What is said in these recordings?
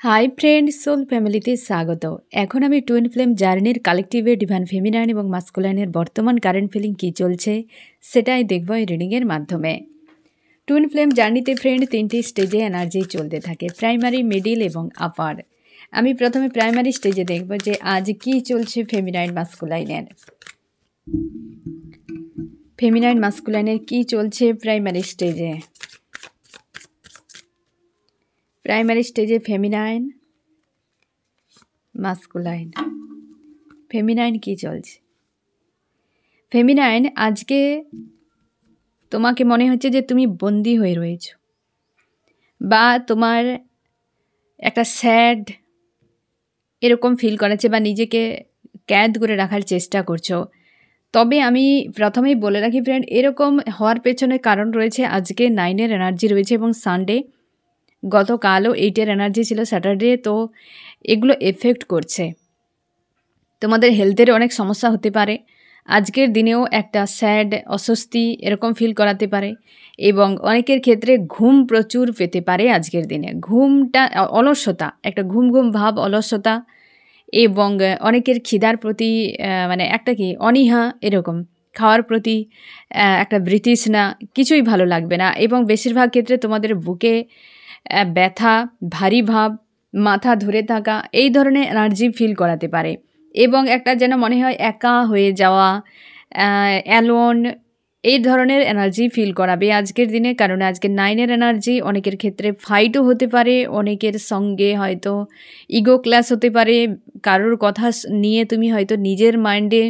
Hi friend soul ফ্যামিলিতে স্বাগত। এখন আমি টুইন ফ্লেম জার্নির কালেকটিভে ডিভাইন ফেমিনাইন এবং মাস্কুলাইনের বর্তমান কারেন্ট ফিলিং কী চলছে সেটাই দেখব এই রিডিংয়ের মাধ্যমে। টুইন ফ্লেম জার্নিতে ফ্রেন্ড 3টি স্টেজে এনার্জি চলতে থাকে, প্রাইমারি, মিডিল এবং আপার। আমি প্রথমে প্রাইমারি স্টেজে দেখব যে আজ কী চলছে ফেমিনাইন মাস্কুলাইনের। ফেমিনাইন মাস্কুলাইনের কী চলছে প্রাইমারি স্টেজে। প্রাইমারি স্টেজে ফেমিনাইন মাস্কুলাইন। ফেমিনাইন কী চলছে? ফেমিনাইন আজকে তোমাকে মনে হচ্ছে যে তুমি বন্দি হয়ে রয়েছো, বা তোমার একটা স্যাড এরকম ফিল করাচ্ছে, বা নিজেকে ক্যাদ করে রাখার চেষ্টা করছো। তবে আমি প্রথমেই বলে রাখি ফ্রেন্ড, এরকম হওয়ার পেছনে কারণ রয়েছে। আজকে 9-এর এনার্জি রয়েছে এবং সানডে, গতকালও 8-এর এনার্জি ছিল, স্যাটারডে। তো এগুলো এফেক্ট করছে, তোমাদের হেলথের অনেক সমস্যা হতে পারে। আজকের দিনেও একটা স্যাড, অস্বস্তি এরকম ফিল করাতে পারে এবং অনেকের ক্ষেত্রে ঘুম প্রচুর পেতে পারে আজকের দিনে। ঘুমটা অলসতা, একটা ঘুম ঘুম ভাব, অলসতা, এবং অনেকের খিদার প্রতি মানে একটা কি অনীহা, এরকম খাওয়ার প্রতি একটা বৃতৃষ্ণা, কিছুই ভালো লাগবে না। এবং বেশিরভাগ ক্ষেত্রে তোমাদের বুকে ব্যথা, ভারী ভাব, মাথা ধরে থাকা, এই ধরনের এনার্জি ফিল করাতে পারে। এবং একটা যেন মনে হয় একা হয়ে যাওয়া, অ্যালোন, এই ধরনের এনার্জি ফিল করাবে আজকের দিনে। কারণ আজকে 9-এর এনার্জি অনেকের ক্ষেত্রে ফাইটও হতে পারে, অনেকের সঙ্গে হয়তো ইগো ক্লাস হতে পারে, কারোর কথা নিয়ে তুমি হয়তো নিজের মাইন্ডে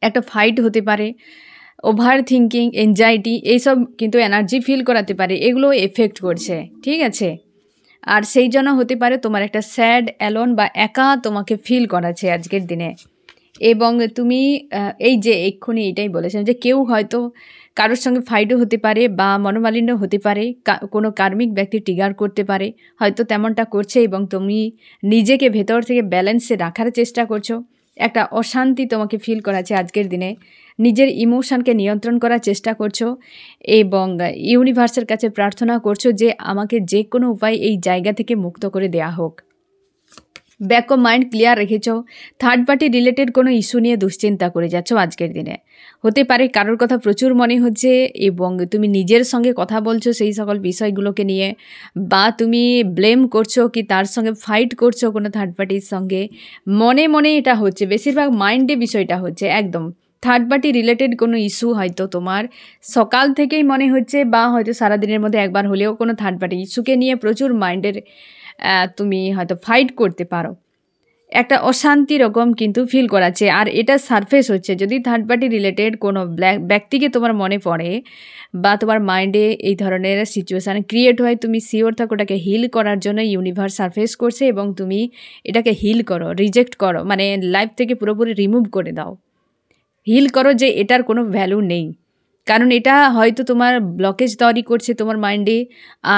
একটা ফাইট হতে পারে, ওভার থিঙ্কিং, এনজাইটি, এইসব কিন্তু এনার্জি ফিল করাতে পারে। এগুলো এফেক্ট করছে, ঠিক আছে। আর সেই জন্য হতে পারে তোমার একটা স্যাড, অ্যালোন বা একা তোমাকে ফিল করাচ্ছে আজকের দিনে। এবং তুমি এই যে এক্ষুনি এটাই বলেছেন যে কেউ হয়তো কারোর সঙ্গে ফাইটও হতে পারে বা মনোমালিন্য হতে পারে, কোনো কার্মিক ব্যক্তি ট্রিগার করতে পারে, হয়তো তেমনটা করছে। এবং তুমি নিজেকে ভেতর থেকে ব্যালেন্সে রাখার চেষ্টা করছো। একটা অশান্তি তোমাকে ফিল করাচ্ছে আজকের দিনে, নিজের ইমোশনকে নিয়ন্ত্রণ করার চেষ্টা করছো এবং ইউনিভার্সের কাছে প্রার্থনা করছো যে আমাকে যে কোনো উপায় এই জায়গা থেকে মুক্ত করে দেয়া হোক। ব্যাক অফ মাইন্ড ক্লিয়ার রেখেছ। থার্ড পার্টি রিলেটেড কোনো ইস্যু নিয়ে দুশ্চিন্তা করে যাচ্ছ আজকের দিনে। হতে পারে কারোর কথা প্রচুর মনে হচ্ছে এবং তুমি নিজের সঙ্গে কথা বলছো সেই সকল বিষয়গুলোকে নিয়ে, বা তুমি ব্লেম করছো কি তার সঙ্গে ফাইট করছো কোনো থার্ড পার্টির সঙ্গে। মনে মনে এটা হচ্ছে, বেশিরভাগ মাইন্ডে বিষয়টা হচ্ছে। একদম থার্ড পার্টি রিলেটেড কোনো ইস্যু হয়তো তোমার সকাল থেকেই মনে হচ্ছে, বা হয়তো সারাদিনের মধ্যে একবার হলেও কোনো থার্ড পার্টি ইস্যুকে নিয়ে প্রচুর মাইন্ডের তুমি হয়তো ফাইট করতে পারো। একটা অশান্তি রকম কিন্তু ফিল করাচ্ছে, আর এটা সারফেস হচ্ছে যদি থার্ড পার্টি রিলেটেড কোনো ব্যক্তিকে তোমার মনে পড়ে বা তোমার মাইন্ডে এই ধরনের সিচুয়েশান ক্রিয়েট হয়। তুমি শিওর থাকো ওটাকে হিল করার জন্য ইউনিভার্স সারফেস করছে এবং তুমি এটাকে হিল করো, রিজেক্ট করো, মানে লাইফ থেকে পুরোপুরি রিমুভ করে দাও, হিল করো যে এটার কোনো ভ্যালু নেই। কারণ এটা হয়তো তোমার ব্লকেজ তৈরি করছে তোমার মাইন্ডে,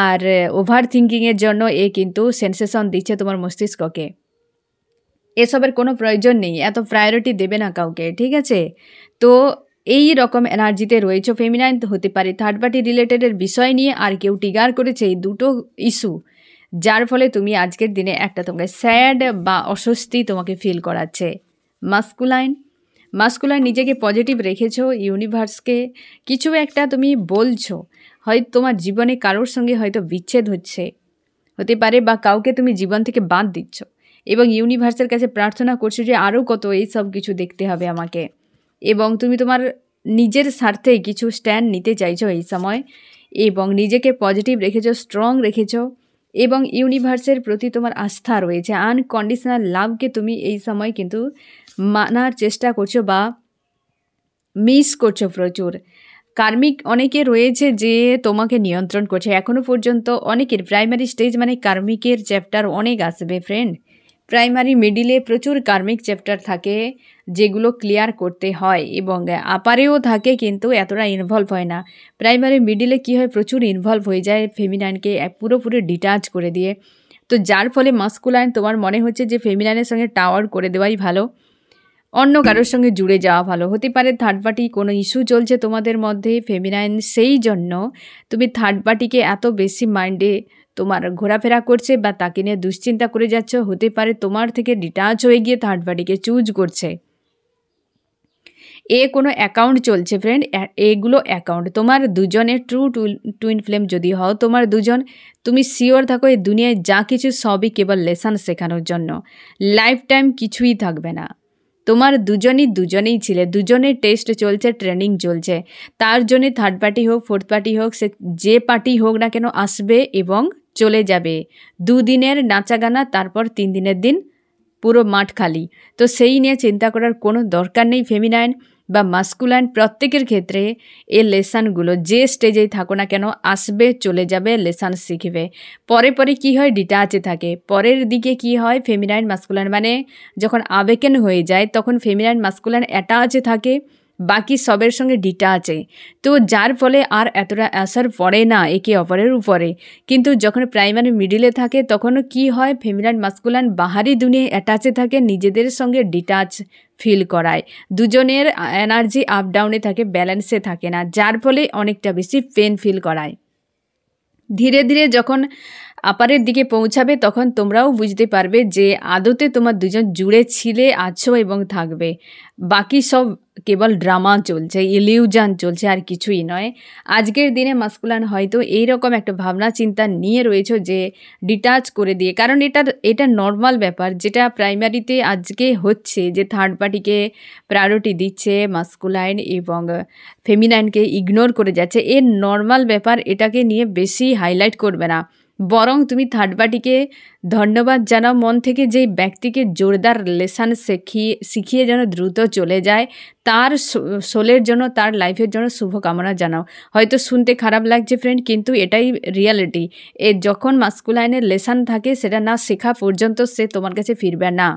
আর ওভার থিঙ্কিংয়ের জন্য এ কিন্তু সেন্সেশন দিচ্ছে তোমার মস্তিষ্ককে। এসবের কোনো প্রয়োজন নেই, এত প্রায়োরিটি দেবে না কাউকে, ঠিক আছে। তো এই রকম এনার্জিতে রয়েছে। ফেমিনাইন হতে পারে থার্ড পার্টি রিলেটেডের বিষয় নিয়ে আর কেউ ট্রিগার করেছে এই দুটো ইস্যু, যার ফলে তুমি আজকের দিনে একটা তোমাকে স্যাড বা অস্বস্তি তোমাকে ফিল করাচ্ছে। মাস্কুলাইন নিজেকে পজিটিভ রেখেছো, ইউনিভার্সকে কিছু একটা তুমি বলছো। হয়তো তোমার জীবনে কারোর সঙ্গে হয়তো বিচ্ছেদ হতে পারে, বা কাউকে তুমি জীবন থেকে বাদ দিচ্ছ এবং ইউনিভার্সের কাছে প্রার্থনা করছো যে আরও কত এই সব কিছু দেখতে হবে আমাকে। এবং তুমি তোমার নিজের স্বার্থে কিছু স্ট্যান্ড নিতে চাইছো এই সময়, এবং নিজেকে পজিটিভ রেখেছো, স্ট্রং রেখেছো, এবং ইউনিভার্সের প্রতি তোমার আস্থা রয়েছে। আনকন্ডিশনাল লাভকে তুমি এই সময় কিন্তু মানার চেষ্টা করছো বা মিস করছো প্রচুর। কার্মিক অনেকে রয়েছে যে তোমাকে নিয়ন্ত্রণ করছে এখনও পর্যন্ত। অনেকের প্রাইমারি স্টেজ মানে কার্মিকের চ্যাপ্টার অনেক আসবে ফ্রেন্ড। প্রাইমারি মিডিলে প্রচুর কার্মিক চ্যাপ্টার থাকে যেগুলো ক্লিয়ার করতে হয়, এবং আপারেও থাকে কিন্তু এতটা ইনভলভ হয় না। প্রাইমারি মিডিলে কী হয়, প্রচুর ইনভলভ হয়ে যায় ফেমিনাইনকে পুরোপুরি ডিটাচ করে দিয়ে। তো যার ফলে মাস্কুলাইন তোমার মনে হচ্ছে যে ফেমিনাইনের সঙ্গে টাওয়ার করে দেওয়াই ভালো, অন্য কারোর সঙ্গে জুড়ে যাওয়া ভালো। হতে পারে থার্ড পার্টি কোনো ইস্যু চলছে তোমাদের মধ্যে ফেমিনাইন, সেই জন্য তুমি থার্ড পার্টিকে এত বেশি মাইন্ডে তোমার ঘোরাফেরা করছে বা তাকে নিয়ে দুশ্চিন্তা করে যাচ্ছ, হতে পারে তোমার থেকে ডিটাচ হয়ে গিয়ে থার্ড পার্টিকে চুজ করছে। কোনো অ্যাকাউন্ট চলছে ফ্রেন্ড, এগুলো অ্যাকাউন্ট তোমার দুজনের ট্রু টুইন ফ্লেম যদি হও, তোমার দুজন, তুমি শিওর থাকো এই দুনিয়ায় যা কিছু সবই কেবল লেসন শেখানোর জন্য, লাইফ টাইম কিছুই থাকবে না। তোমার দুজনেই ছিলে, দুজনের টেস্ট চলছে, ট্রেনিং চলছে, তার জন্যে থার্ড পার্টি হোক ফোর্থ পার্টি হোক, সে যে পার্টি হোক না কেন আসবে এবং চলে যাবে। 2 দিনের নাচা গানা, তারপর 3 দিনের দিন পুরো মাঠ খালি। তো সেই নিয়ে চিন্তা করার কোনো দরকার নেই। ফেমিনাইন বা মাস্কুলাইন প্রত্যেকের ক্ষেত্রে এই লেসনগুলো যে স্টেজেই থাকো না কেন আসবে, চলে যাবে, লেসন শিখবে। পরে কি হয়, ডিটাচে থাকে। পরের দিকে কি হয়, ফেমিনাইন মাস্কুলাইন মানে যখন আবেকেন হয়ে যায় তখন ফেমিনাইন মাস্কুলাইন অ্যাটাচে থাকে, বাকি সবের সঙ্গে ডিটাচে। তো যার ফলে আর এতটা অ্যাসার পড়ে না একে অপরের উপরে। কিন্তু যখন প্রাইমারি মিডিলে থাকে তখনও কি হয়, ফেমিনাইন মাস্কুলাইন বাহারি দুনিয়ায় অ্যাটাচে থাকে, নিজেদের সঙ্গে ডিটাচ ফিল করায়। দুজনের এনার্জি আপ ডাউনে থাকে, ব্যালেন্সে থাকে না, যার ফলে অনেকটা বেশি পেন ফিল করায়। ধীরে ধীরে যখন আপারের দিকে পৌঁছাবে তখন তোমরাও বুঝতে পারবে যে আদতে তোমার দুজন জুড়ে ছিলে, আছো এবং থাকবে। বাকি সব কেবল ড্রামা চলছে, ইলিউশন চলছে, আর কিছুই নয়। আজকের দিনে মাস্কুলান হয়তো এইরকম একটা ভাবনা চিন্তা নিয়ে রয়েছে যে ডিটাচ করে দিয়ে, কারণ এটা নর্মাল ব্যাপার যেটা প্রাইমারিতে আজকে হচ্ছে, যে থার্ড পার্টিকে প্রায়োরিটি দিচ্ছে মাস্কুলাইন এবং ফেমিনাইনকে ইগনোর করে যাচ্ছে। এর নর্মাল ব্যাপার, এটাকে নিয়ে বেশি হাইলাইট করবে না, বরং তুমি থার্ড পার্টিকে ধন্যবাদ জানাও মন থেকে, যে ব্যক্তিকে জোরদার লেসন শিখিয়ে যেন দ্রুত চলে যায়, তার সোলের জন্য, তার লাইফের জন্য শুভকামনা জানাও। হয়তো শুনতে খারাপ লাগছে ফ্রেন্ড, কিন্তু এটাই রিয়ালিটি। যখন মাস্কুলাইনের লেসন থাকে সেটা না শেখা পর্যন্ত সে তোমার কাছে ফিরবে না।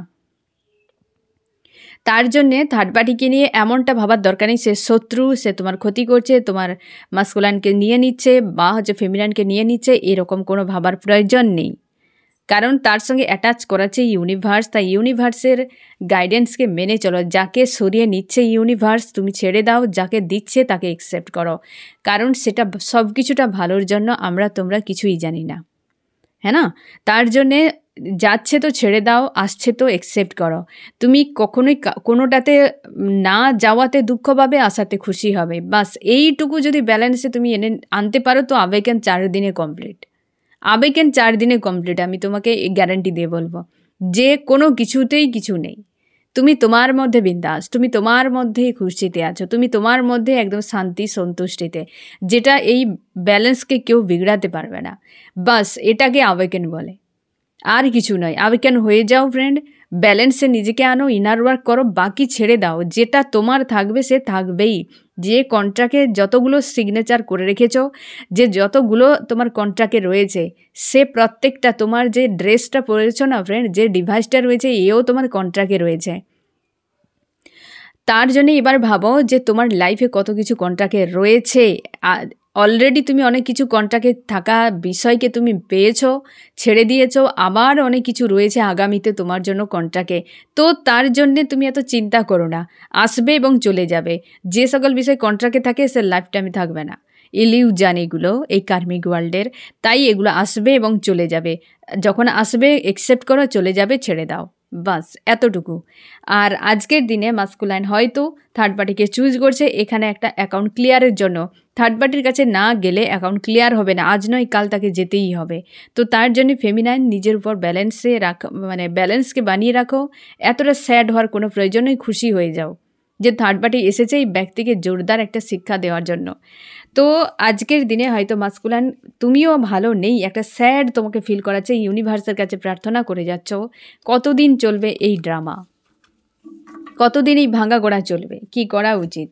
তার জন্যে থার্ড পার্টিকে নিয়ে এমনটা ভাবার দরকার নেই সে শত্রু, সে তোমার ক্ষতি করছে, তোমার মাস্কুলাইনকে নিয়ে নিচ্ছে বা ফেমিনাইনকে নিয়ে নিচ্ছে, এরকম কোনো ভাবার প্রয়োজন নেই। কারণ তার সঙ্গে অ্যাটাচ করাচ্ছে ইউনিভার্স, তাই ইউনিভার্সের গাইডেন্সকে মেনে চলো। যাকে সরিয়ে নিচ্ছে ইউনিভার্স তুমি ছেড়ে দাও, যাকে দিচ্ছে তাকে অ্যাকসেপ্ট করো, কারণ সেটা সব কিছুটা ভালোর জন্য, তোমরা কিছুই জানি না, হ্যাঁ না? তার জন্যে যাচ্ছে তো ছেড়ে দাও, আসছে তো অ্যাকসেপ্ট করো। তুমি কখনোই কোনোটাতে না যাওয়াতে দুঃখ পাবে, আসাতে খুশি হবে, বাস এইটুকু যদি ব্যালেন্সে তুমি আনতে পারো তো আবেকেন 4 দিনে কমপ্লিট। আবেকেন 4 দিনে কমপ্লিট, আমি তোমাকে গ্যারান্টি দিয়ে বলবো। যে কোনো কিছুতেই কিছু নেই, তুমি তোমার মধ্যে বিন্দাস, তুমি তোমার মধ্যে খুশিতে আছো, তুমি তোমার মধ্যে একদম শান্তি সন্তুষ্টিতে, যেটা এই ব্যালেন্সকে কেউ বিগড়াতে পারবে না। বাস এটাকে আবেকেন বলে, আর কিছু নয়। আবেকেন হয়ে যাও ফ্রেন্ড, ব্যালেন্সে নিজেকে আনো, ইনার ওয়ার্ক করো, বাকি ছেড়ে দাও। যেটা তোমার থাকবে সে থাকবেই। যে কন্ট্রাক্টে যতগুলো সিগনেচার করে রেখেছো, যে যতগুলো তোমার কন্ট্রাক্টে রয়েছে, সে প্রত্যেকটা, তোমার যে ড্রেসটা পরেছো না ফ্রেন্ড, যে ডিভাইসটা রয়েছে, এও তোমার কন্ট্রাক্টে রয়েছে। তার জন্য এবার ভাবো যে তোমার লাইফে কত কিছু কন্ট্রাক্টে রয়েছে। অলরেডি তুমি অনেক কিছু কন্ট্রাক্টে থাকা বিষয়কে তুমি পেয়েছো, ছেড়ে দিয়েছো, আবার অনেক কিছু রয়েছে আগামীতে তোমার জন্য কন্ট্রাক্টে। তো তার জন্যে তুমি এত চিন্তা করো না, আসবে এবং চলে যাবে। যে সকল বিষয় কন্ট্রাক্টে থাকে সে লাইফ টাইমে থাকবে না, ইলিউশন এগুলো এই কার্মিক ওয়ার্ল্ডের। তাই এগুলো আসবে এবং চলে যাবে, যখন আসবে অ্যাকসেপ্ট করো, চলে যাবে ছেড়ে দাও, বাস এতটুকু। আর আজকের দিনে মাস্কুলাইন হয়তো থার্ড পার্টিকে চুজ করছে এখানে একটা অ্যাকাউন্ট ক্লিয়ারের জন্য। থার্ড পার্টির কাছে না গেলে অ্যাকাউন্ট ক্লিয়ার হবে না, আজ নয় কাল তাকে যেতেই হবে। তো তার জন্য ফেমিনাইন নিজের উপর ব্যালেন্সকে বানিয়ে রাখো। এতটা স্যাড হওয়ার কোনো প্রয়োজন নেই, খুশি হয়ে যাও যে থার্ড পার্টি এসেছে এই ব্যক্তিকে জোরদার একটা শিক্ষা দেওয়ার জন্য। তো আজকের দিনে হয়তো মাস্কুলাইন তুমিও ভালো নেই, একটা স্যাড তোমাকে ফিল করাচ্ছে, ইউনিভার্সের কাছে প্রার্থনা করে যাচ্ছ। কতদিন চলবে এই ড্রামা, কতদিন এই ভাঙা গোড়া চলবে? কি করা উচিত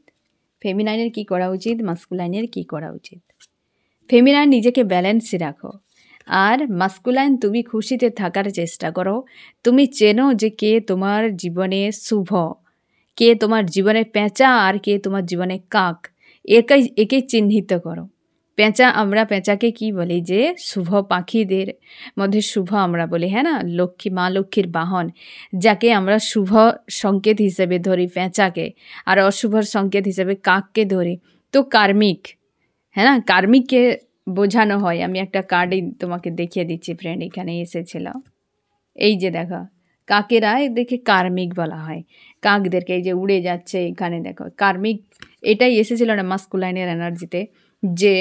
ফেমিনাইনের, কি করা উচিত মাস্কুলাইনের, কি করা উচিত? ফেমিনাইন নিজেকে ব্যালেন্সে রাখো, আর মাস্কুলাইন তুমি খুশিতে থাকার চেষ্টা করো। তুমি চেনো যে কে তোমার জীবনে শুভ, কে তোমার জীবনে পেঁচা, আর কে তোমার জীবনে কাক। একে চিহ্নিত করো। আমরা পেঁচাকে কি বলি, যে শুভ পাখিদের মধ্যে শুভ আমরা বলি, হ্যাঁ না? মা লক্ষ্মীর বাহন, যাকে আমরা শুভ সংকেত হিসেবে ধরি পেঁচাকে, আর অশুভ সংকেত হিসেবে কাককে ধরি। তো কার্মিক, হ্যাঁ না, কার্মিককে বোঝানো হয়। আমি একটা কার্ডই তোমাকে দেখিয়ে দিচ্ছি ফ্রেন্ড, এখানে এসেছিল। এই যে দেখো, কাকেরা এদেরকে কার্মিক বলা হয়। কাকদেরকে এই যে উড়ে যাচ্ছে, এখানে দেখো কার্মিক, এটাই এসেছিল না মাস্কুলাইনের এনার্জিতে, যে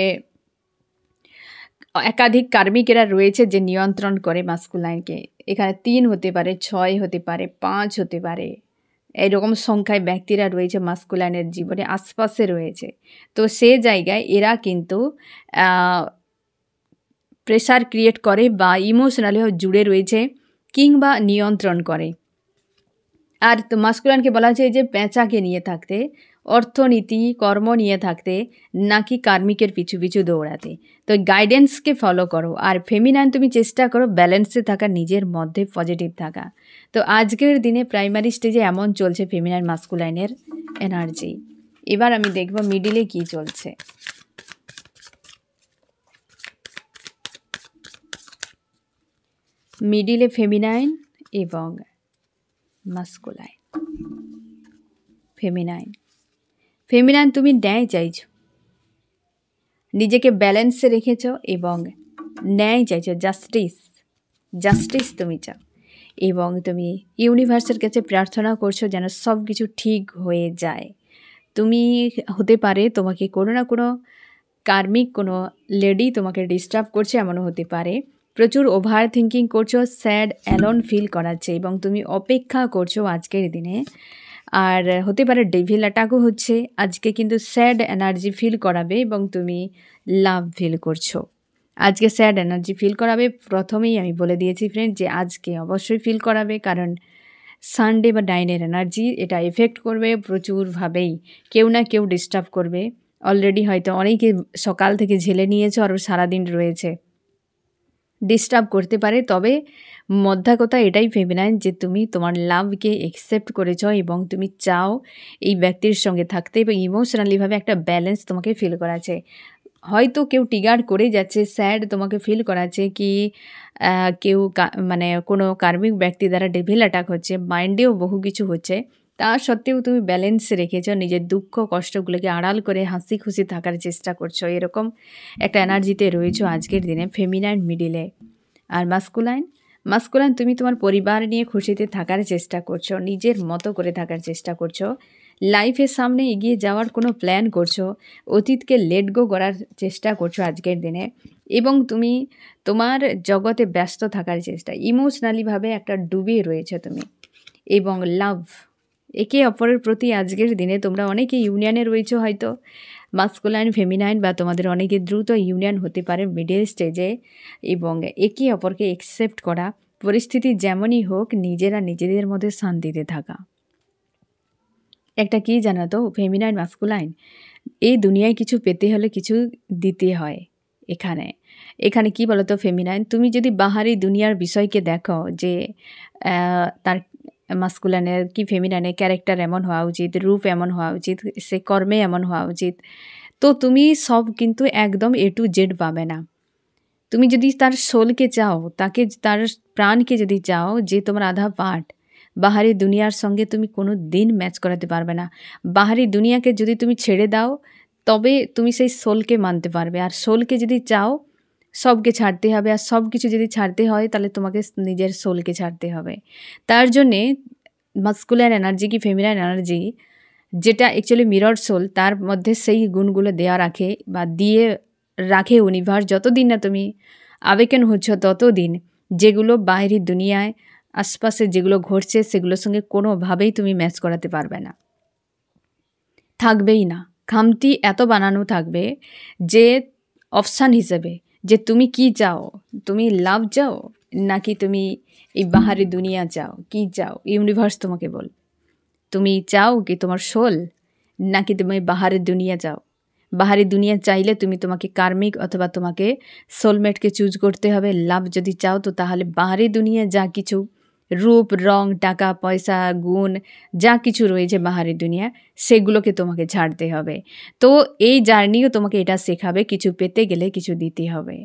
একাধিক কার্মিকেরা রয়েছে যে নিয়ন্ত্রণ করে মাস্কুলাইনকে। এখানে 3 হতে পারে, 6 হতে পারে, 5 হতে পারে, এরকম সংখ্যায় ব্যক্তিরা রয়েছে মাস্কুলাইনের জীবনে আশপাশে রয়েছে। তো সে জায়গায় এরা কিন্তু প্রেশার ক্রিয়েট করে বা ইমোশনালিও জুড়ে রয়েছে কিংবা নিয়ন্ত্রণ করে। আর তো মাস্কুলাইনকে বলা হয়েছে যে পেঁচাকে নিয়ে থাকতে, অর্থনীতি কর্ম নিয়ে থাকতে, নাকি কার্মিকের পিছু পিছু দৌড়াতে। তো গাইডেন্সকে ফলো করো। আর ফেমিনাইন তুমি চেষ্টা করো ব্যালেন্সে থাকা, নিজের মধ্যে পজিটিভ থাকা। তো আজকের দিনে প্রাইমারি স্টেজে এমন চলছে ফেমিনাইন মাস্কুলাইনের এনার্জি। এবার আমি দেখব মিডিলে কি চলছে। মিডিলে ফেমিনাইন এবং মাস্কুলাইন। ফেমিনাইন তুমি ন্যায় চাইছো, নিজেকে ব্যালেন্সে রেখেছো এবং ন্যায় চাইছো, জাস্টিস তুমি চাও। এবং তুমি ইউনিভার্সের কাছে প্রার্থনা করছো যেন সব কিছু ঠিক হয়ে যায়। তুমি হতে পারে তোমাকে কোনো না কোনো কার্মিক কোনো লেডি তোমাকে ডিস্টার্ব করছে, এমনও হতে পারে। প্রচুর ওভার থিঙ্কিং করছো, স্যাড অ্যালোন ফিল করাচ্ছে এবং তুমি অপেক্ষা করছো আজকের দিনে। আর হতে পারে ডেভিল অ্যাটাকও হচ্ছে আজকে, কিন্তু স্যাড এনার্জি ফিল করাবে এবং তুমি লাভ ফিল করছো। আজকে স্যাড এনার্জি ফিল করাবে, প্রথমেই আমি বলে দিয়েছি ফ্রেন্ড যে আজকে অবশ্যই ফিল করাবে, কারণ সানডে বা ডাইনের এনার্জি এটা এফেক্ট করবে প্রচুরভাবেই। কেউ না কেউ ডিস্টার্ব করবে। অলরেডি হয়তো অনেকে সকাল থেকে ঝেলে নিয়েছো, আরও সারাদিন রয়েছে, ডিস্টার্ব করতে পারে। তবে মধ্যা কথা এটাই ফেমিনাইন যে তুমি তোমার লাভকে অ্যাকসেপ্ট করেছ এবং তুমি চাও এই ব্যক্তির সঙ্গে থাকতে, এবং ইমোশনালিভাবে একটা ব্যালেন্স তোমাকে ফিল করাচ্ছে। হয়তো কেউ ট্রিগার করে যাচ্ছে, স্যাড তোমাকে ফিল করাচ্ছে, কি কেউ মানে কোনো কার্মিক ব্যক্তি দ্বারা ডেভিল অ্যাটাক হচ্ছে, মাইন্ডেও বহু কিছু হচ্ছে। তা সত্ত্বেও তুমি ব্যালেন্স রেখেছ, নিজের দুঃখ কষ্টগুলোকে আড়াল করে হাসি খুশি থাকার চেষ্টা করছো। এরকম একটা এনার্জিতে রয়েছো আজকের দিনে ফেমিনাইন মিডিলে। আর মাস্কুলাইন তুমি তোমার পরিবার নিয়ে খুশিতে থাকার চেষ্টা করছো, নিজের মতো করে থাকার চেষ্টা করছো, লাইফের সামনে এগিয়ে যাওয়ার কোনো প্ল্যান করছো, অতীতকে লেট গো করার চেষ্টা করছো আজকের দিনে, এবং তুমি তোমার জগতে ব্যস্ত থাকার চেষ্টা, ইমোশনালিভাবে একটা ডুবে রয়েছে তুমি। এবং লাভ, একে অপরের প্রতি আজকের দিনে তোমরা অনেকে ইউনিয়নে রয়েছো, হয়তো মাস্কুলাইন ফেমিনাইন, বা তোমাদের অনেকে দ্রুত ইউনিয়ন হতে পারে মিডল স্টেজে। এবং একে অপরকে অ্যাকসেপ্ট করা, পরিস্থিতি যেমনই হোক নিজেরা নিজেদের মধ্যে শান্তিতে থাকা। একটা কি জানো তো ফেমিনাইন মাস্কুলাইন, এই দুনিয়ায় কিছু পেতে হলে কিছু দিতে হয়। এখানে কি বলো তো ফেমিনাইন, তুমি যদি বাহারি দুনিয়ার বিষয়কে দেখো যে তার মাস্কুলাইনের কি ফেমিনাইনের ক্যারেক্টার এমন হওয়া উচিত, রূপ এমন হওয়া উচিত, সে কর্মে এমন হওয়া উচিত, তো তুমি সব কিন্তু একদম A to Z পাবে না। তুমি যদি তার সোলকে চাও, তাকে তার প্রাণকে যদি চাও, যে তোমার আধা পার্ট, বাহারি দুনিয়ার সঙ্গে তুমি কোনো দিন ম্যাচ করাতে পারবে না। বাহারি দুনিয়াকে যদি তুমি ছেড়ে দাও তবে তুমি সেই সোলকে মানতে পারবে। আর সোলকে যদি চাও সবকে ছাড়তে হবে, আর সব কিছু যদি ছাড়তে হয় তাহলে তোমাকে নিজের সোলকে ছাড়তে হবে। তার জন্যে মাস্কুলার এনার্জি কি ফেমিনাইন এনার্জি, যেটা অ্যাকচুয়ালি মিরর সোল, তার মধ্যে সেই গুণগুলো দেওয়া রাখে বা দিয়ে রাখে ইউনিভার্স। যতদিন না তুমি আবেকেন হচ্ছ ততদিন যেগুলো বাইরের দুনিয়ায় আশপাশে যেগুলো ঘটছে সেগুলোর সঙ্গে কোনোভাবেই তুমি ম্যাচ করাতে পারবে না, থাকবেই না। খামতি এত বানানো থাকবে যে অপশান হিসেবে যে তুমি কি চাও, তুমি লাভ চাও নাকি তুমি এই বাহারি দুনিয়া চাও, কি চাও, ইউনিভার্স তোমাকে বল। তুমি চাও কি তোমার সোল, নাকি তুমি বাহারি দুনিয়া চাও? বাহারি দুনিয়া চাইলে তুমি তোমাকে কার্মিক অথবা তোমাকে সোলমেটকে চুজ করতে হবে। লাভ যদি চাও তো তাহলে বাহারি দুনিয়া যা কিছু রূপ, রং, টাকা পয়সা, গুণ যা কিছু রয়েছে বাহারি দুনিয়া, সেগুলোকে তোমাকে ছাড়তে হবে। তো এই জার্নিও তোমাকে এটা শেখাবে, কিছু পেতে গেলে কিছু দিতে হবে।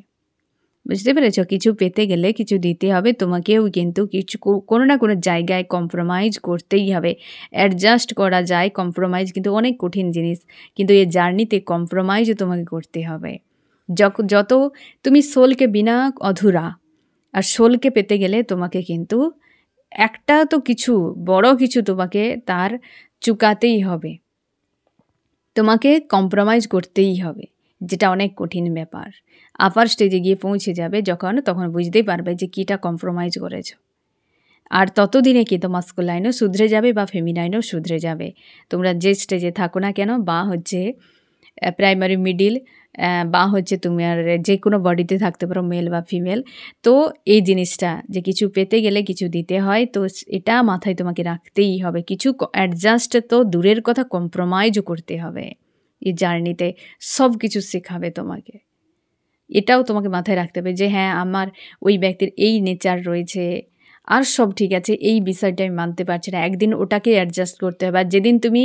বুঝতে পেরেছ? কিছু পেতে গেলে কিছু দিতে হবে, তোমাকেও কিন্তু কিছু কোনো না কোনো জায়গায় কম্প্রোমাইজ করতেই হবে। অ্যাডজাস্ট করা যায়, কম্প্রোমাইজ কিন্তু অনেক কঠিন জিনিস, কিন্তু এই জার্নিতে কম্প্রোমাইজও তোমাকে করতে হবে। যত তুমি সোলকে বিনা অধুরা, আর সোলকে পেতে গেলে তোমাকে কিন্তু একটা তো কিছু বড় কিছু তোমাকে তার চুকাতেই হবে, তোমাকে কম্প্রোমাইজ করতেই হবে, যেটা অনেক কঠিন ব্যাপার। আপার স্টেজে গিয়ে পৌঁছে যাবে যখন, তখন বুঝতেই পারবে যে কীটা কম্প্রোমাইজ করেছো। আর ততদিনে কিন্তু মাস্কুলাইনও শুধরে যাবে বা ফেমিনাইনও শুধরে যাবে, তোমরা যে স্টেজে থাকো না কেন, বা হচ্ছে প্রাইমারি, মিডিল, বা হচ্ছে তুমি আর যে কোনো বডিতে থাকতে পারো, মেল বা ফিমেল। তো এই জিনিসটা যে কিছু পেতে গেলে কিছু দিতে হয়, তো এটা মাথায় তোমাকে রাখতেই হবে। কিছু অ্যাডজাস্ট তো দূরের কথা, কম্প্রোমাইজও করতে হবে। এই জার্নিতে সব কিছু শেখাবে তোমাকে, এটাও তোমাকে মাথায় রাখতে হবে যে হ্যাঁ আমার ওই ব্যক্তির এই নেচার রয়েছে, আর সব ঠিক আছে, এই বিষয়টা আমি মানতে পারছি না, একদিন ওটাকে অ্যাডজাস্ট করতে হবে। আর যেদিন তুমি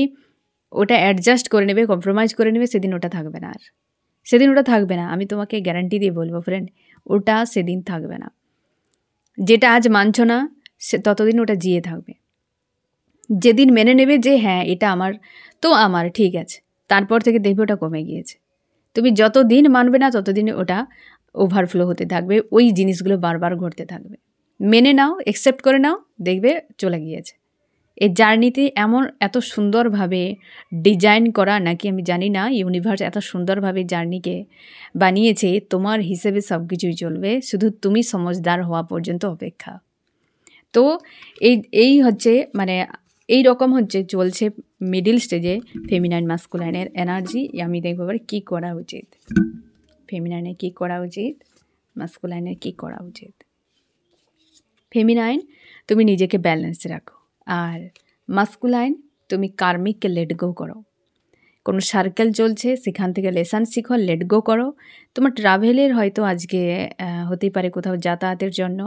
ওটা অ্যাডজাস্ট করে নেবে, কম্প্রোমাইজ করে নেবে, সেদিন ওটা থাকবে না, আর সেদিন ওটা থাকবে না। আমি তোমাকে গ্যারান্টি দিয়ে বলবো ফ্রেন্ড, ওটা সেদিন থাকবে না। যেটা আজ মানছো না, সে ততদিন ওটা জিয়ে থাকবে। যেদিন মেনে নেবে যে হ্যাঁ এটা আমার, তো আমার ঠিক আছে, তারপর থেকে দেখবে ওটা কমে গিয়েছে। তুমি যতদিন মানবে না ততদিন ওটা ওভারফ্লো হতে থাকবে, ওই জিনিসগুলো বারবার ঘটতে থাকবে। মেনে নাও, অ্যাকসেপ্ট করে নাও, দেখবে চলে গিয়েছে। এই জার্নিতে এত সুন্দরভাবে ডিজাইন করা, নাকি আমি জানি না, ইউনিভার্স এত সুন্দরভাবে জার্নিকে বানিয়েছে, তোমার হিসেবে সব কিছুই চলবে, শুধু তুমি সমঝদার হওয়া পর্যন্ত অপেক্ষা। তো এই হচ্ছে মানে এই রকম হচ্ছে চলছে মিডিল স্টেজে ফেমিনাইন মাস্কুলাইনের এনার্জি। আমি দেখবো এবার কী করা উচিত, ফেমিনাইনের কী করা উচিত, মাস্কুলাইনের কী করা উচিত। ফেমিনাইন তুমি নিজেকে ব্যালেন্স রাখো, আর মাস্কুলাইন তুমি কার্মিককে লেট গো করো। কোনো সার্কেল চলছে, সেখান থেকে লেসন শিখো, লেট গো করো। তোমার ট্রাভেলের হয়তো আজকে হতে পারে কোথাও যাতায়াতের জন্য,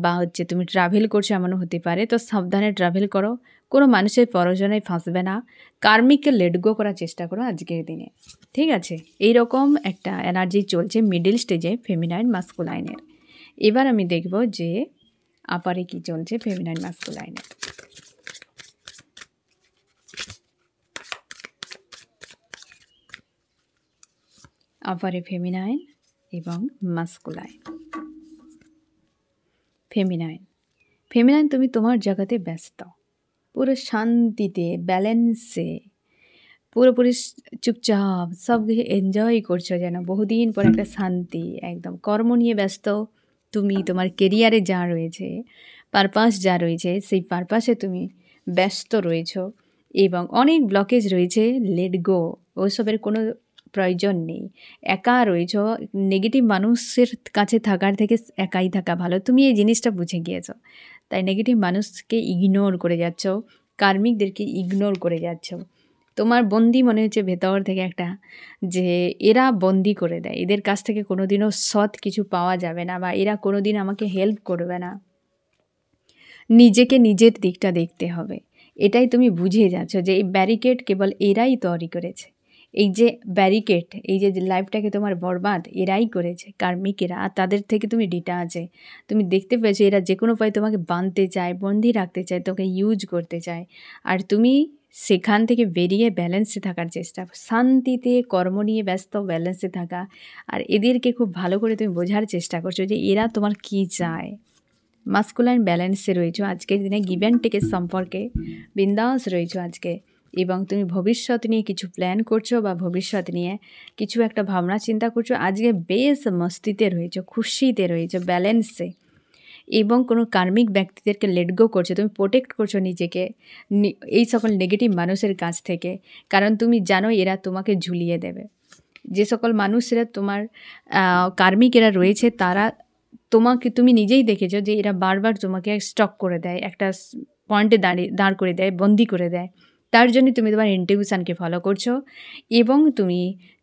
বা হচ্ছে তুমি ট্রাভেল করছো এমনও হতে পারে, তো সাবধানে ট্রাভেল করো, কোনো মানুষের প্রয়োজনে ফাঁসবে না, কার্মিককে লেট গো করার চেষ্টা করো আজকের দিনে, ঠিক আছে? এই রকম একটা এনার্জি চলছে মিডিল স্টেজে ফেমিনাইন মাস্কুলাইনের। এবার আমি দেখব যে আপারে কি চলছে ফেমিনাইন মাস্কুলাইনের। আপারে ফেমিনাইন এবং মাস্কুলাইন। ফেমিনাইন তুমি তোমার জায়গাতে ব্যস্ত, পুরো শান্তিতে, ব্যালেন্সে, পুরোপুরি চুপচাপ সব কিছু এনজয় করছো, যেন বহুদিন পর একটা শান্তি, একদম কর্ম নিয়ে ব্যস্ত তুমি, তোমার কেরিয়ারে যা রয়েছে, পারপাস যা রয়েছে, সেই পারপাসে তুমি ব্যস্ত রয়েছো, এবং অনেক ব্লকেজ রয়েছে, লেট গো, ওইসবের কোনো প্রয়োজন নেই। একা রয়েছ, নেগেটিভ মানুষের কাছে থাকার থেকে একাই থাকা ভালো, তুমি এই জিনিসটা বুঝে গিয়েছো, তাই নেগেটিভ মানুষকে ইগনোর করে যাচ্ছ, কার্মিকদেরকে ইগনোর করে যাচ্ছ। তোমার বন্দি মনে হচ্ছে ভেতর থেকে একটা, যে এরা বন্দি করে দেয়, এদের কাছ থেকে কোনোদিনও সৎ কিছু পাওয়া যাবে না, বা এরা কোনোদিন আমাকে হেল্প করবে না, নিজেকে নিজের দিকটা দেখতে হবে। এটাই তুমি বুঝে যাচ্ছ যে এই ব্যারিকেড কেবল এরাই তৈরি করেছে, এই যে ব্যারিকেড, এই যে লাইফটাকে তোমার বরবাদ এরাই করেছে, কার্মিকেরা, আর তাদের থেকে তুমি ডিটাচে। তুমি দেখতে পেয়েছো এরা যে কোনো উপায়ে তোমাকে বাঁধতে চায়, বন্দি রাখতে চায়, তোকে ইউজ করতে চায়, আর তুমি সেখান থেকে বেরিয়ে ব্যালেন্সে থাকার চেষ্টা, শান্তিতে কর্ম নিয়ে ব্যস্ত, ব্যালেন্সে থাকা। আর এদেরকে খুব ভালো করে তুমি বোঝার চেষ্টা করছো যে এরা তোমার কী চায়। মাস্কুলাইন ব্যালেন্সে রয়েছো আজকের দিনে, গিভ অ্যান্ড টেকের সম্পর্কে বিন্দাস রয়েছো আজকে, এবং তুমি ভবিষ্যৎ নিয়ে কিছু প্ল্যান করছো, বা ভবিষ্যৎ নিয়ে কিছু একটা ভাবনা চিন্তা করছো, আজকে বেশ মস্তিতে রয়েছো, খুশিতে রয়েছো, ব্যালেন্সে, এবং কোনো কার্মিক ব্যক্তিদেরকে লেট গো করছো, তুমি প্রোটেক্ট করছো নিজেকে এই সকল নেগেটিভ মানুষের কাছ থেকে, কারণ তুমি জানো এরা তোমাকে ঝুলিয়ে দেবে। যে সকল মানুষেরা তোমার কার্মিকেরা রয়েছে, তারা তোমাকে, তুমি নিজেই দেখেছো যে এরা বারবার তোমাকে স্টক করে দেয়, একটা পয়েন্টে দাঁড় করে দেয়, বন্দি করে দেয়। তার জন্য তুমি তোমার ইনটিউশনকে ফলো করছো, এবং তুমি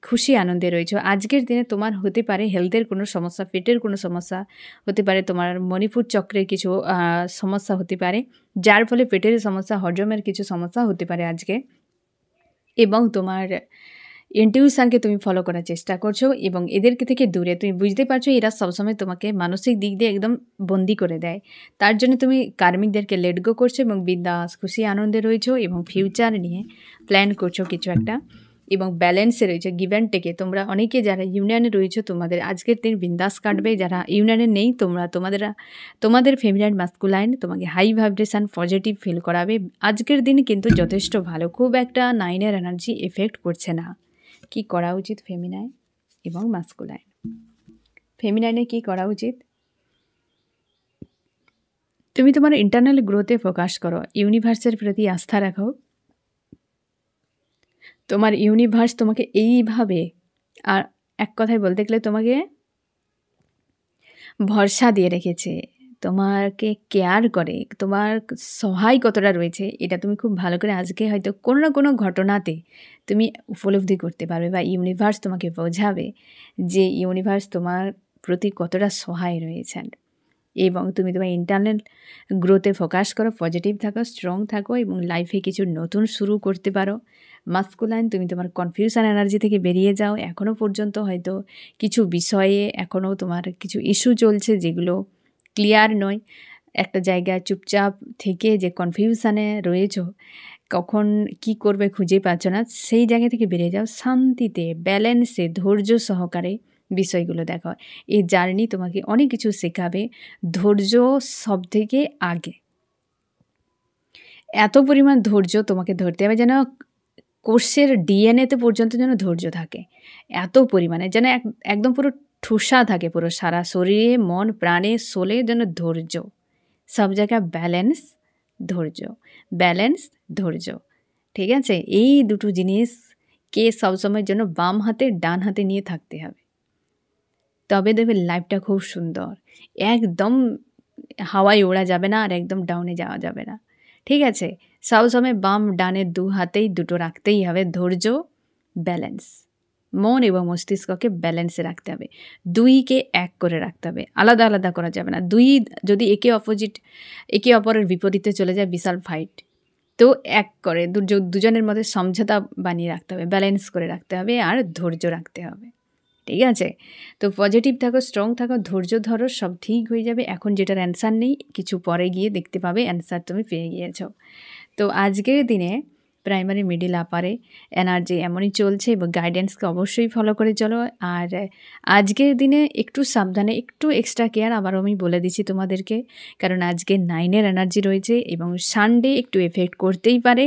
খুশি আনন্দে রয়েছো। আজকের দিনে তোমার হতে পারে হেলথের কোনো সমস্যা, পেটের কোনো সমস্যা হতে পারে, তোমার মণিপুর চক্রের কিছু সমস্যা হতে পারে, যার ফলে পেটের সমস্যা, হজমের কিছু সমস্যা হতে পারে আজকে, এবং তোমার ইনটিউশনকে তুমি ফলো করার চেষ্টা করছো, এবং এদেরকে থেকে দূরে, তুমি বুঝতে পারছো এরা সবসময় তোমাকে মানসিক দিক দিয়ে একদম বন্দি করে দেয়। তার জন্য তুমি কার্মিকদেরকে লেট গো করছো, এবং বিন্দাস খুশি আনন্দে রয়েছো, এবং ফিউচার নিয়ে প্ল্যান করছো কিছু একটা, এবং ব্যালেন্সে রয়েছে, গিভ অ্যান্ড টেকে। তোমরা অনেকে যারা ইউনিয়নে রয়েছো তোমাদের আজকের দিন বিন্দাস কাটবে। যারা ইউনিয়নে নেই তোমাদের ফেমিনাইন মাস্কুলাইন তোমাকে হাই ভাইব্রেশন পজিটিভ ফিল করাবে। আজকের দিন কিন্তু যথেষ্ট ভালো, খুব একটা 9-এর এনার্জি এফেক্ট করছে না। কি করা উচিত ফেমিনাইন এবং মাস্কুলাইন? ফেমিনাইনে কি করা উচিত? তুমি তোমার ইন্টারনাল গ্রোথে ফোকাস করো, ইউনিভার্সের প্রতি আস্থা রাখো। তোমার ইউনিভার্স তোমাকে এইভাবে, আর এক কথায় বলতে গেলে তোমাকে ভরসা দিয়ে রেখেছে, তোমাকে কেয়ার করে, তোমার সহায় কতটা রয়েছে এটা তুমি খুব ভালো করে আজকে হয়তো কোনো না কোনো ঘটনাতে তুমি উপলব্ধি করতে পারবে, বা ইউনিভার্স তোমাকে বোঝাবে যে ইউনিভার্স তোমার প্রতি কতটা সহায় রয়েছেন। এবং তুমি তোমার ইন্টারনাল গ্রোথে ফোকাস করো, পজিটিভ থাকো, স্ট্রং থাকো এবং লাইফে কিছু নতুন শুরু করতে পারো। মাস্কুলাইন তুমি তোমার কনফিউশন এনার্জি থেকে বেরিয়ে যাও। এখনও পর্যন্ত হয়তো কিছু বিষয়ে এখনও তোমার কিছু ইস্যু চলছে যেগুলো ক্লিয়ার নয়, একটা জায়গায় চুপচাপ থেকে যে কনফিউশানে রয়েছো, কখন কি করবে খুঁজে পাচ্ছ না, সেই জায়গা থেকে বেরিয়ে যাও। শান্তিতে, ব্যালেন্সে, ধৈর্য সহকারে বিষয়গুলো দেখো। এই জার্নি তোমাকে অনেক কিছু শেখাবে। ধৈর্য সব থেকে আগে, এত পরিমাণ ধৈর্য তোমাকে ধরতে হবে যেন কোষের ডিএনএতে পর্যন্ত যেন ধৈর্য থাকে, এত পরিমাণে যেন একদম পুরো ঠুসা থাকে পুরো সারা শরীরে, মন, প্রাণে, সোলে যেন ধৈর্য সব জায়গায়। ব্যালেন্স, ধৈর্য, ব্যালেন্স, ধৈর্য, ঠিক আছে? এই দুটো জিনিসকে সবসময়ের জন্য বাম হাতে ডান হাতে নিয়ে থাকতে হবে, তবে দেখবে লাইফটা খুব সুন্দর। একদম হাওয়ায় ওড়া যাবে না আর একদম ডাউনে যাওয়া যাবে না, ঠিক আছে? সবসময় বাম ডানের দু হাতেই দুটো রাখতেই হবে। ধৈর্য, ব্যালেন্স, মন এবং মস্তিষ্ককে ব্যালেন্সে রাখতে হবে। দুইকে এক করে রাখতে হবে, আলাদা আলাদা করা যাবে না। দুই যদি একে অপরের বিপরীতে চলে যায়, বিশাল ফাইট। তো এক করে দুজনের মধ্যে সমঝোতা বানিয়ে রাখতে হবে, ব্যালেন্স করে রাখতে হবে আর ধৈর্য রাখতে হবে, ঠিক আছে? তো পজিটিভ থাকো, স্ট্রং থাকো, ধৈর্য ধরো, সব ঠিক হয়ে যাবে। এখন যেটার অ্যান্সার নেই, কিছু পরে গিয়ে দেখতে পাবে অ্যান্সার তুমি পেয়ে গিয়েছো। তো আজকের দিনে প্রাইমারি, মিডিল, আপারে এনার্জি এমনই চলছে এবং গাইডেন্সকে অবশ্যই ফলো করে চলো। আর আজকের দিনে একটু সাবধানে, একটু এক্সট্রা কেয়ার আবারও আমি বলে দিচ্ছি তোমাদেরকে, কারণ আজকে 9-এর এনার্জি রয়েছে এবং সানডে একটু এফেক্ট করতেই পারে।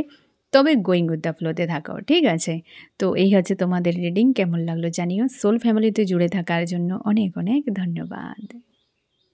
তবে গোয়িং উইথ দ্য ফ্লোতে থাকো, ঠিক আছে? তো এই হচ্ছে তোমাদের রিডিং। কেমন লাগলো জানিও। সোল ফ্যামিলিতে জুড়ে থাকার জন্য অনেক অনেক ধন্যবাদ।